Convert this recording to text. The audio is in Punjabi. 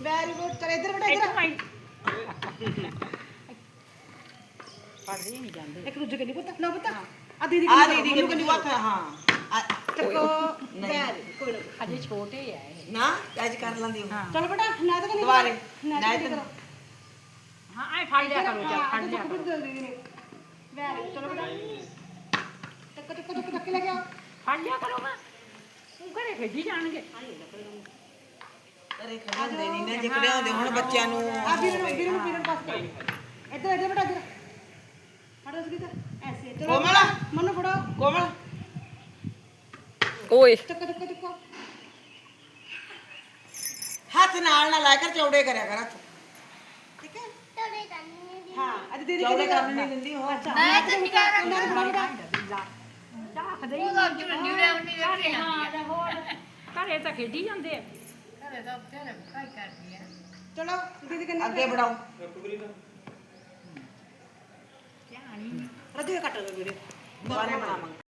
ਵੈਰੀ ਗੁੱਡ ਚਲ ਇੱਧਰ ਬੇਟਾ ਇੱਧਰ ਪੜਦੇ ਨਹੀਂ ਜਾਂਦੇ ਇੱਕ ਦੂਜੇ ਕੰਨੀ ਪੁੱਤ ਲਓ ਪੁੱਤ ਆ ਦੀਦੀ ਕਿੰਨੀ ਵਾਰ ਹਾਂ ਚੱਕੋ ਵੈਰੀ ਕੋਈ ਨਾ ਅਜੇ ਛੋਟੇ ਆ ਇਹ ਨਾ ਅੱਜ ਕਰ ਲੈਂਦੀ ਹਾਂ ਚਲ ਬੇਟਾ ਨਾ ਤਾਂ ਨਹੀਂ ਦੁਬਾਰੇ ਨਾ ਨਾ ਕਰੋ ਹਾਂ ਐ ਫੜ ਲਿਆ ਕਰੋ ਚੱਲ ਫੜ ਲਿਆ ਕਰੋ ਵੈਰੀ ਚਲੋ ਬੇਟਾ ਟੱਕ ਲੈ ਕੇ ਆਓ ਫੜ ਲਿਆ ਕਰੋ ਨਾ ਉਹ ਘਰੇ ਖੇਡੀ ਜਾਣਗੇ ਅਰੇ ਖੜਾਉਂਦੇ ਨਹੀਂ ਨਾ ਜੇ ਖੜਾਉਂਦੇ ਹੁਣ ਬੱਚਿਆਂ ਨੂੰ ਆ ਵੀਰ ਪਾਸ ਕਰੋ ਇੱਧਰ ਬੇਟਾ ਇੱਧਰ ਫੜੋ ਸਕੀ ਤਾਂ ਐਸੇ ਚਲੋ ਕੋਮਲ ਮਨੂੰ ਫੜੋ ਕੋਮਲ ਓਏ ਚੱਕੋ ਹੱਥ ਨਾਲ ਨਾ ਲਾ ਕਰ ਚੌੜੇ ਕਰਿਆ ਕਰ ਹੱਥ ਠੀਕ ਹੈ ਹਾਂ ਅੱਜ ਦੀਦੀ ਚੌੜੇ ਕਰਨ ਨਹੀਂ ਦਿੰਦੀ ਉਹ ਅੱਛਾ ਮੈਂ ਤਾਂ ਨਹੀਂ ਕਰ ਰਿਹਾ ਰੱਖਦੇ ਹੀ ਨਹੀਂ ਘਰੇ ਤਾਂ ਖੇਡੀ ਜਾਂਦੇ ਆ ਚਲੋ ਦੀਦੀ ਕੰਨੇ ਅੱਗੇ ਵਧਾਓ ਰੱਜੇ ਕੱਟ ਦੋ ਵੀਰੇ ਦੁਬਾਰੇ ਬਣਾਵਾਂਗੇ